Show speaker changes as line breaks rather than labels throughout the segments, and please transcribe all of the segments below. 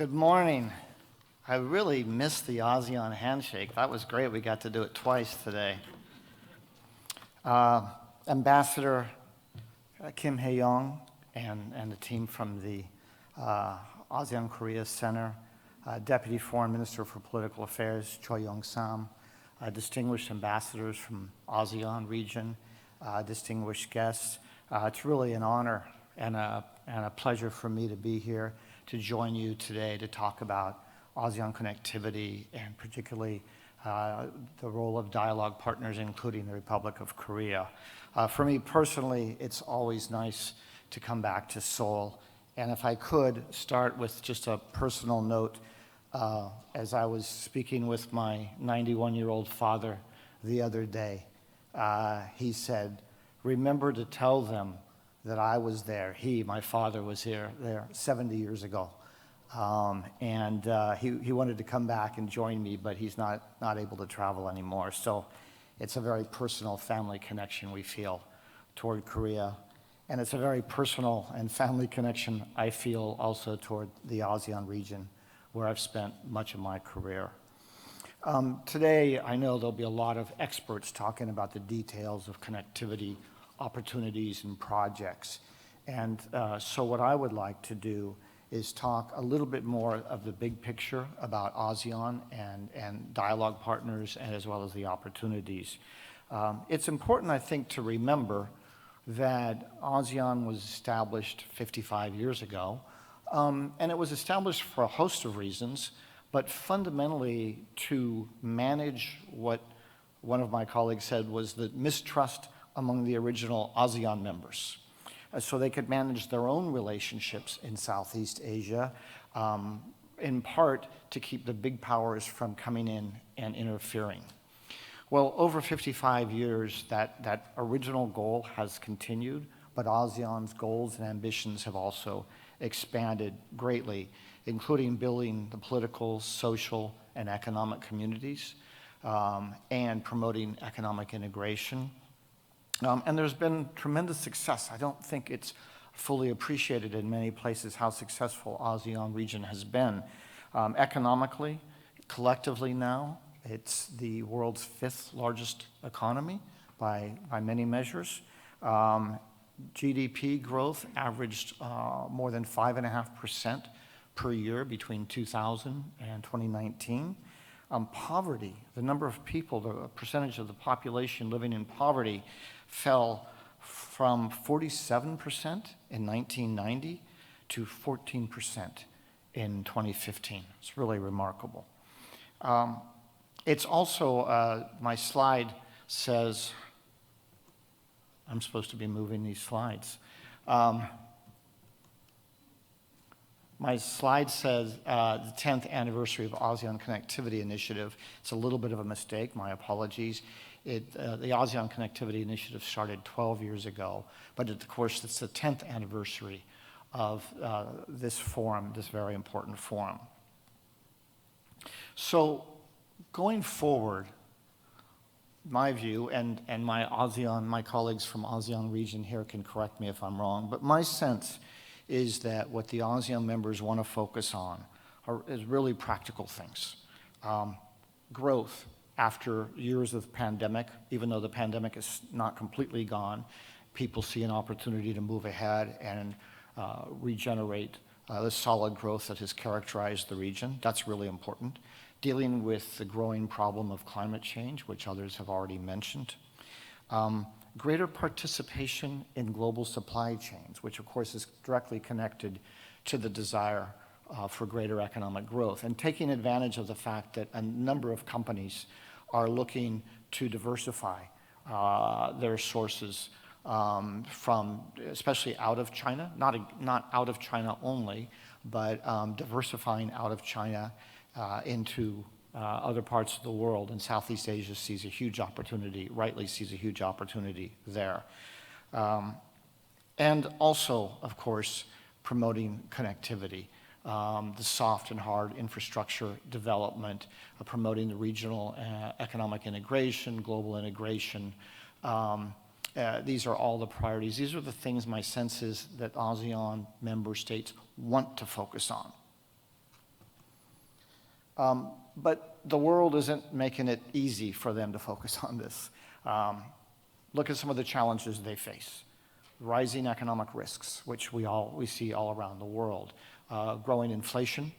Good morning. I really missed the ASEAN handshake. That was great. We got to do it twice today. Ambassador Kim Hae-young and the team from the ASEAN-Korea Center, Deputy Foreign Minister for Political Affairs Choi Young-sam, distinguished ambassadors from ASEAN region, distinguished guests. It's really an honor and a pleasure for me to be here to join you today to talk about ASEAN connectivity and particularly the role of dialogue partners, including the Republic of Korea. For me personally, it's always nice to come back to Seoul. And if I could start with just a personal note, as I was speaking with my 91-year-old father the other day, he said, "Remember to tell them that I was there." My father was there 70 years ago. He wanted to come back and join me, but he's not able to travel anymore. So it's a very personal family connection we feel toward Korea. And it's a very personal and family connection I feel also toward the ASEAN region, where I've spent much of my career. Today, I know there'll be a lot of experts talking about the details of connectivity opportunities and projects. And so what I would like to do is talk a little bit more of the big picture about ASEAN and dialogue partners, and as well as the opportunities. It's important, I think, to remember that ASEAN was established 55 years ago, and it was established for a host of reasons, but fundamentally to manage what one of my colleagues said was the mistrust among the original ASEAN members. So they could manage their own relationships in Southeast Asia, in part to keep the big powers from coming in and interfering. Well, over 55 years, that original goal has continued, but ASEAN's goals and ambitions have also expanded greatly, including building the political, social, and economic communities, and promoting economic integration. And there's been tremendous success. I don't think it's fully appreciated in many places how successful ASEAN region has been. Economically, collectively now, it's the world's 5th largest economy by many measures. GDP growth averaged more than 5.5% per year between 2000 and 2019. Poverty, the number of people, the percentage of the population living in poverty fell from 47% in 1990 to 14% in 2015. It's really remarkable. It's also, my slide says, I'm supposed to be moving these slides. My slide says the 10th anniversary of ASEAN Connectivity Initiative. It's a little bit of a mistake, my apologies. The ASEAN Connectivity Initiative started 12 years ago, but of course it's the 10th anniversary of this forum, this very important forum. So going forward, my view, and my colleagues from ASEAN region here can correct me if I'm wrong, but my sense is that what the ASEAN members want to focus on is really practical things. Growth after years of pandemic, even though the pandemic is not completely gone, people see an opportunity to move ahead and regenerate the solid growth that has characterized the region. That's really important. Dealing with the growing problem of climate change, which others have already mentioned. Greater participation in global supply chains, which of course is directly connected to the desire for greater economic growth, and taking advantage of the fact that a number of companies are looking to diversify their sources from, especially out of China, not out of China only, but diversifying out of China into other parts of the world, and Southeast Asia sees a huge opportunity, rightly sees a huge opportunity there. And also, of course, promoting connectivity, the soft and hard infrastructure development, promoting the regional economic integration, global integration. These are all the priorities. These are the things my sense is that ASEAN member states want to focus on. But the world isn't making it easy for them to focus on this. Look at some of the challenges they face. Rising economic risks, which we see all around the world. Growing inflation,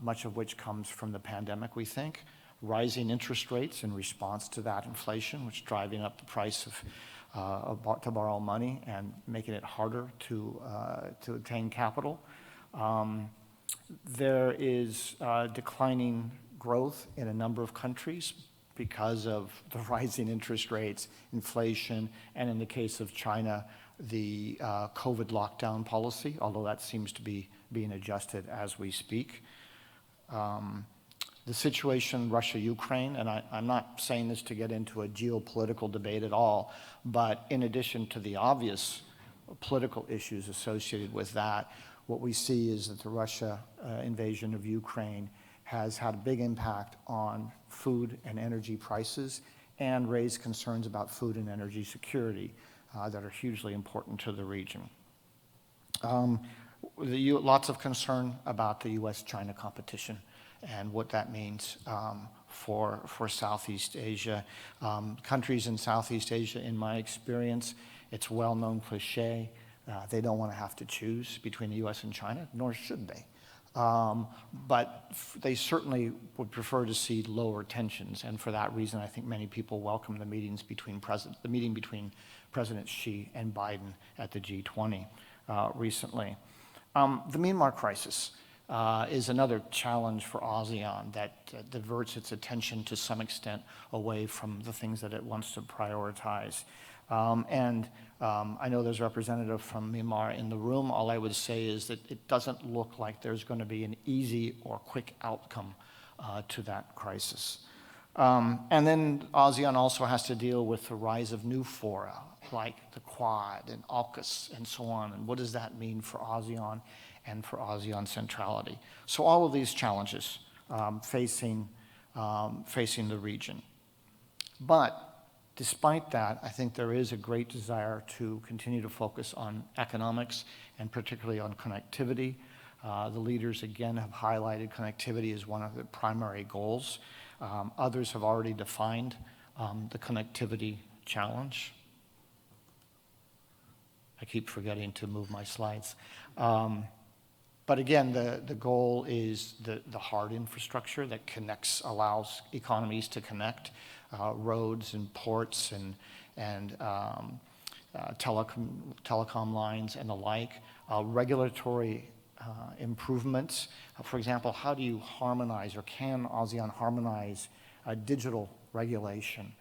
much of which comes from the pandemic, we think. Rising interest rates in response to that inflation, which is driving up the price to borrow money and making it harder to obtain capital. There is declining growth in a number of countries because of the rising interest rates, inflation, and in the case of China, the COVID lockdown policy, although that seems to be being adjusted as we speak. The situation Russia-Ukraine, and I'm not saying this to get into a geopolitical debate at all, but in addition to the obvious political issues associated with that, what we see is that the Russia invasion of Ukraine has had a big impact on food and energy prices and raised concerns about food and energy security that are hugely important to the region. Lots of concern about the US-China competition and what that means for Southeast Asia. Countries in Southeast Asia, in my experience, it's a well-known cliche. They don't want to have to choose between the US and China, nor should they. But they certainly would prefer to see lower tensions, and for that reason, I think many people welcome the meeting between President Xi and Biden at the G20 recently. The Myanmar crisis is another challenge for ASEAN that diverts its attention to some extent away from the things that it wants to prioritize. I know there's a representative from Myanmar in the room. All I would say is that it doesn't look like there's going to be an easy or quick outcome to that crisis. And then ASEAN also has to deal with the rise of new fora, like the Quad and AUKUS and so on. And what does that mean for ASEAN and for ASEAN centrality? So all of these challenges facing the region. But despite that, I think there is a great desire to continue to focus on economics and particularly on connectivity. The leaders, again, have highlighted connectivity as one of the primary goals. Others have already defined the connectivity challenge. I keep forgetting to move my slides. But again, the goal is the hard infrastructure that allows economies to connect, roads and ports and telecom lines and the like, regulatory improvements. For example, how do you harmonize, or can ASEAN harmonize digital regulation,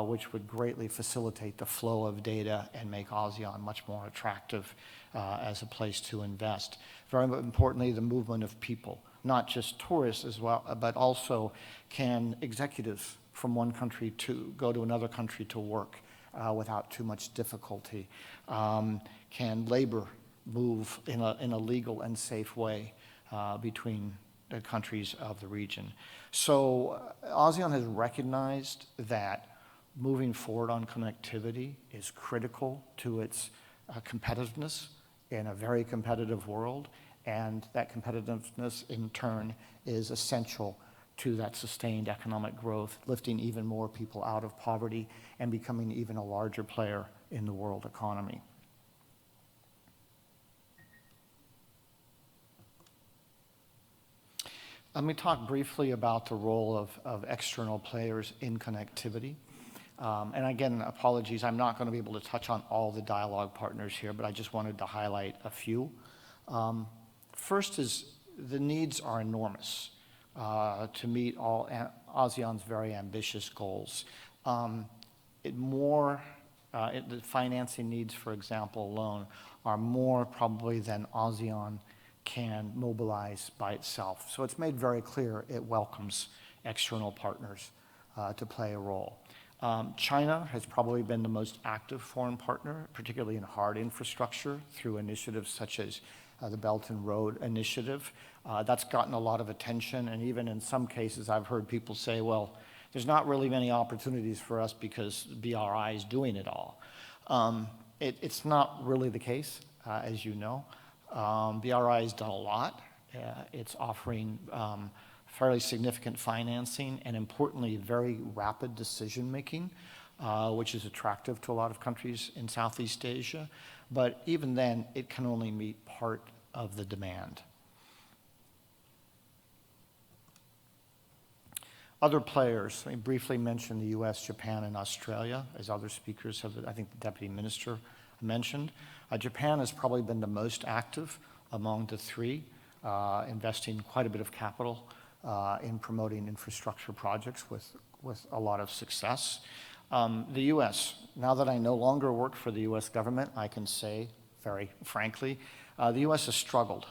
which would greatly facilitate the flow of data and make ASEAN much more attractive as a place to invest. Very importantly, the movement of people, not just tourists as well, but also can executives from one country to go to another country to work without too much difficulty? Can labor move in a legal and safe way between the countries of the region? So ASEAN has recognized that moving forward on connectivity is critical to its competitiveness in a very competitive world, and that competitiveness in turn is essential to that sustained economic growth, lifting even more people out of poverty and becoming even a larger player in the world economy. Let me talk briefly about the role of external players in connectivity. And again, apologies, I'm not going to be able to touch on all the dialogue partners here, but I just wanted to highlight a few. First is the needs are enormous to meet all ASEAN's very ambitious goals. The financing needs, for example, alone are more probably than ASEAN can mobilize by itself. So it's made very clear it welcomes external partners to play a role. China has probably been the most active foreign partner, particularly in hard infrastructure through initiatives such as the Belt and Road Initiative. That's gotten a lot of attention, and even in some cases I've heard people say, well, there's not really many opportunities for us because BRI is doing it all. It's not really the case, as you know. BRI has done a lot. It's offering fairly significant financing, and importantly, very rapid decision-making, which is attractive to a lot of countries in Southeast Asia. But even then, it can only meet part of the demand. Other players, I briefly mentioned the US, Japan, and Australia, as other speakers have, I think the Deputy Minister mentioned. Japan has probably been the most active among the three, investing quite a bit of capital in promoting infrastructure projects with a lot of success. The US, now that I no longer work for the US government, I can say very frankly, the US has struggled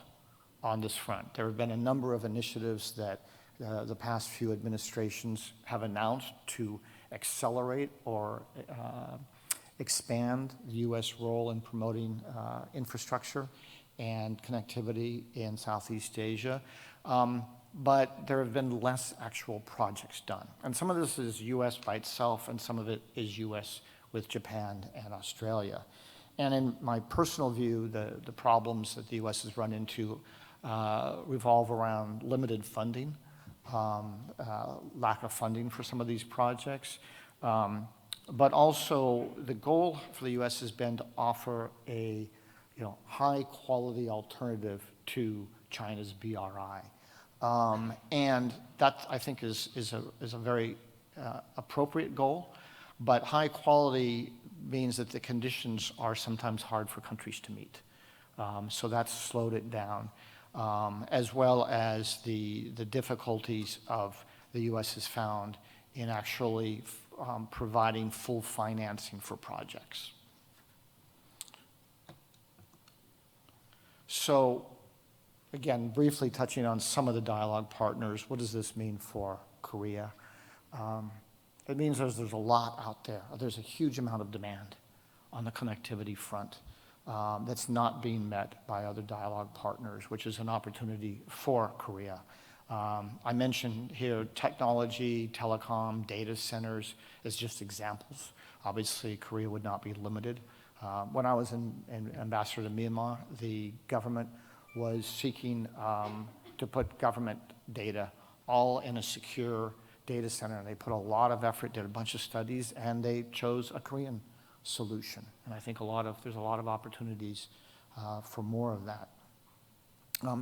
on this front. There have been a number of initiatives that the past few administrations have announced to accelerate or expand the US role in promoting infrastructure and connectivity in Southeast Asia. But there have been less actual projects done. And some of this is US by itself, and some of it is US with Japan and Australia. And in my personal view, the problems that the US has run into revolve around limited funding, lack of funding for some of these projects. But also, the goal for the US has been to offer a high-quality alternative to China's BRI. And that, I think, is a very appropriate goal. But high quality means that the conditions are sometimes hard for countries to meet. So that's slowed it down, as well as the difficulties of the US has found in actually providing full financing for projects. So, again, briefly touching on some of the dialogue partners, what does this mean for Korea? It means there's a lot out there. There's a huge amount of demand on the connectivity front that's not being met by other dialogue partners, which is an opportunity for Korea. I mentioned here technology, telecom, data centers as just examples. Obviously, Korea would not be limited. When I was an ambassador to Myanmar, the government was seeking to put government data all in a secure data center. And they put a lot of effort, did a bunch of studies, and they chose a Korean solution. And I think there's a lot of opportunities for more of that.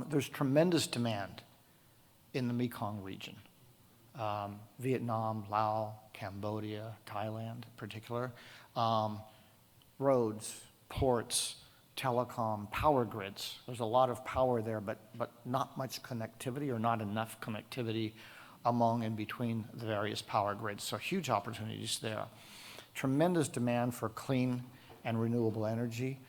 There's tremendous demand in the Mekong region. Vietnam, Laos, Cambodia, Thailand in particular. Roads, ports, telecom, power grids. There's a lot of power there, but not much connectivity or not enough connectivity among and between the various power grids. So huge opportunities there. Tremendous demand for clean and renewable energy.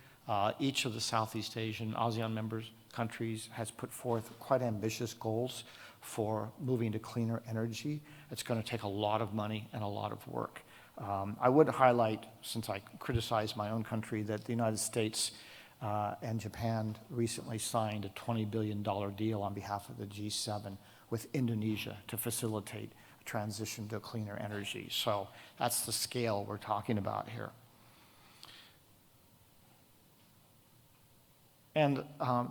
Each of the Southeast Asian ASEAN members countries has put forth quite ambitious goals for moving to cleaner energy. It's going to take a lot of money and a lot of work. I would highlight, since I criticized my own country, that the United States and Japan recently signed a $20 billion deal on behalf of the G7 with Indonesia to facilitate a transition to cleaner energy. So that's the scale we're talking about here. And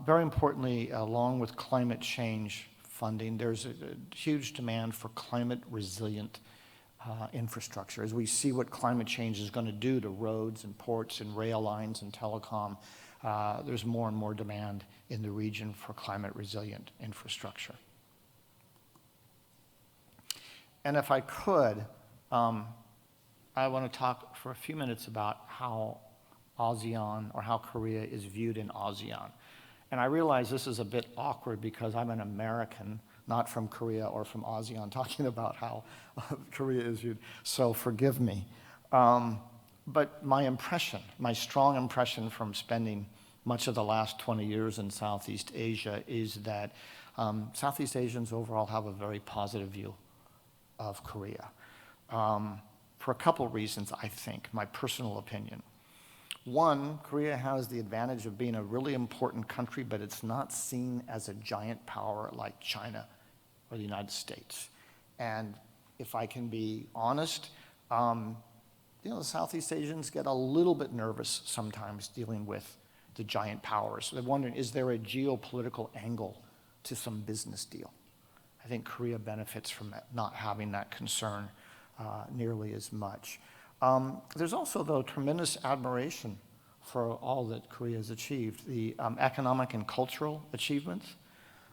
very importantly, along with climate change funding, there's a huge demand for climate resilient infrastructure. As we see what climate change is going to do to roads and ports and rail lines and telecom, there's more and more demand in the region for climate resilient infrastructure. And if I could, I want to talk for a few minutes about how ASEAN, or how Korea is viewed in ASEAN. And I realize this is a bit awkward because I'm an American, not from Korea or from ASEAN, talking about how Korea is viewed. So forgive me. But my impression, my strong impression from spending much of the last 20 years in Southeast Asia is that Southeast Asians overall have a very positive view of Korea. For a couple reasons, I think, my personal opinion. One, Korea has the advantage of being a really important country, but it's not seen as a giant power like China or the United States. And if I can be honest, the Southeast Asians get a little bit nervous sometimes dealing with the giant powers. They're wondering, is there a geopolitical angle to some business deal? I think Korea benefits from not having that concern nearly as much. There's also, though, tremendous admiration for all that Korea has achieved, the economic and cultural achievements.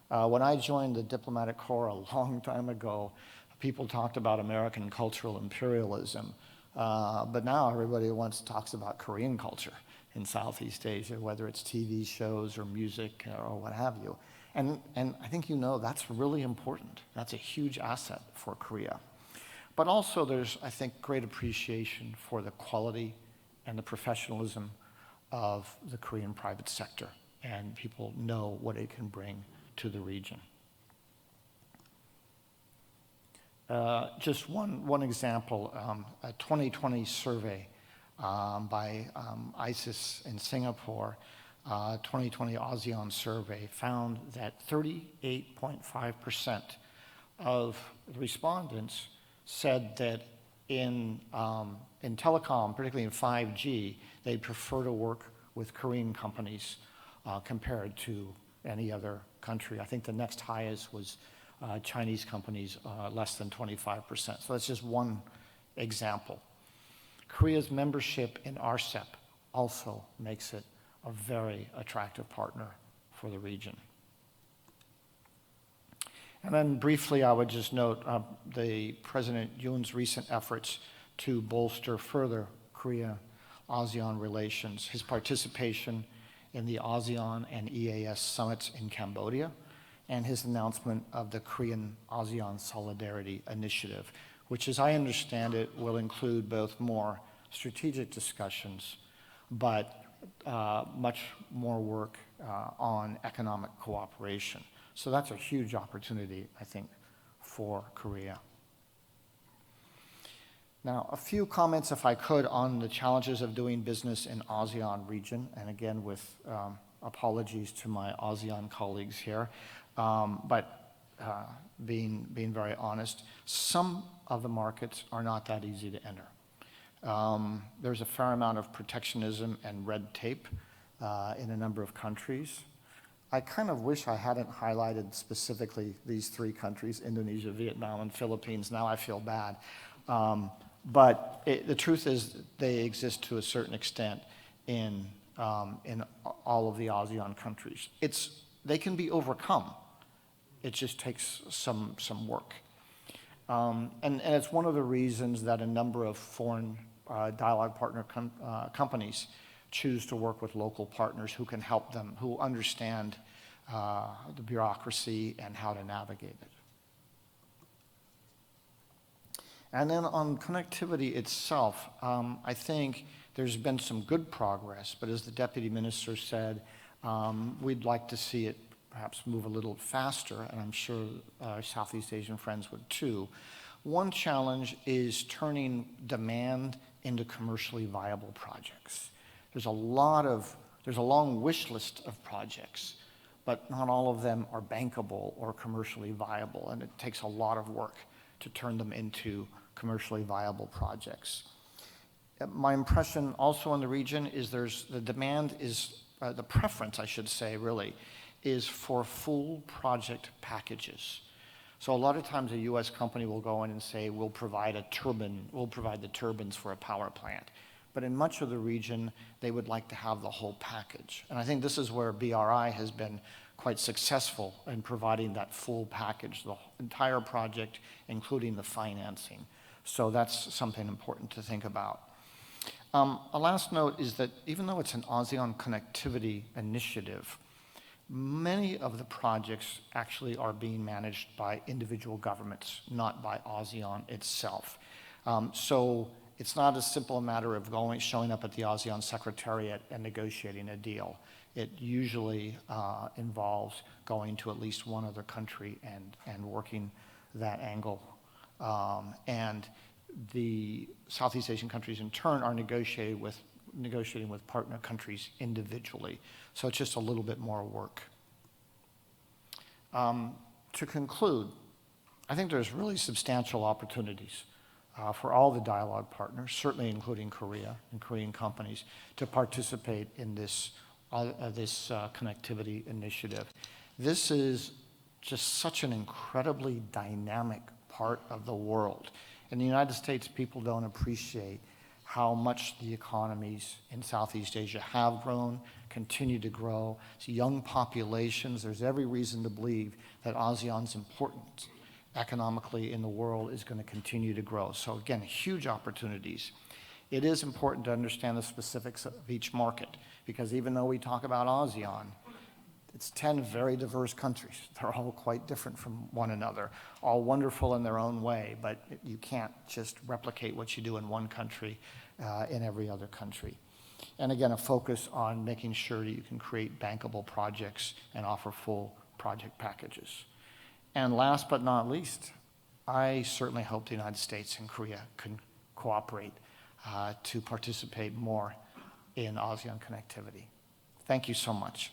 When I joined the diplomatic corps a long time ago, people talked about American cultural imperialism, but now everybody talks about Korean culture in Southeast Asia, whether it's TV shows or music or what have you. And I think you know that's really important. That's a huge asset for Korea. But also there's, I think, great appreciation for the quality and the professionalism of the Korean private sector, and people know what it can bring to the region. Just one example, a 2020 survey by ISIS in Singapore, 2020 ASEAN survey found that 38.5% of respondents said that in telecom, particularly in 5G, they'd prefer to work with Korean companies compared to any other country. I think the next highest was Chinese companies, less than 25%. So that's just one example. Korea's membership in RCEP also makes it a very attractive partner for the region. And then briefly, I would just note the President Yoon's recent efforts to bolster further Korea-ASEAN relations, his participation in the ASEAN and EAS summits in Cambodia, and his announcement of the Korean-ASEAN Solidarity Initiative, which, as I understand it, will include both more strategic discussions, but much more work on economic cooperation. So that's a huge opportunity, I think, for Korea. Now, a few comments, if I could, on the challenges of doing business in ASEAN region, and again, with apologies to my ASEAN colleagues here, but being very honest, some of the markets are not that easy to enter. There's a fair amount of protectionism and red tape in a number of countries. I kind of wish I hadn't highlighted specifically these three countries, Indonesia, Vietnam, and Philippines. Now I feel bad. But the truth is they exist to a certain extent in all of the ASEAN countries. They can be overcome. It just takes some work. And it's one of the reasons that a number of foreign dialogue partner companies choose to work with local partners who can help them, who understand the bureaucracy and how to navigate it. And then on connectivity itself, I think there's been some good progress, but as the Deputy Minister said, we'd like to see it perhaps move a little faster, and I'm sure our Southeast Asian friends would too. One challenge is turning demand into commercially viable projects. There's a long wish list of projects, but not all of them are bankable or commercially viable, and it takes a lot of work to turn them into commercially viable projects. My impression also in the region is the demand is, the preference I should say really, is for full project packages. So a lot of times a US company will go in and say, we'll provide a turbine, we'll provide the turbines for a power plant. But in much of the region, they would like to have the whole package. And I think this is where BRI has been quite successful in providing that full package, the entire project, including the financing. So that's something important to think about. A last note is that even though it's an ASEAN Connectivity Initiative, many of the projects actually are being managed by individual governments, not by ASEAN itself. So it's not a simple matter of showing up at the ASEAN Secretariat and negotiating a deal. It usually involves going to at least one other country and working that angle. And the Southeast Asian countries in turn are negotiating with partner countries individually. So it's just a little bit more work. To conclude, I think there's really substantial opportunities for all the dialogue partners, certainly including Korea and Korean companies, to participate in this connectivity initiative. This is just such an incredibly dynamic part of the world. In the United States, people don't appreciate how much the economies in Southeast Asia have grown, continue to grow. It's young populations. There's every reason to believe that ASEAN's importance economically in the world is going to continue to grow. So again, huge opportunities. It is important to understand the specifics of each market, because even though we talk about ASEAN, it's 10 very diverse countries. They're all quite different from one another, all wonderful in their own way, but you can't just replicate what you do in one country in every other country. And again, a focus on making sure that you can create bankable projects and offer full project packages. And last but not least, I certainly hope the United States and Korea can cooperate to participate more in ASEAN connectivity. Thank you so much.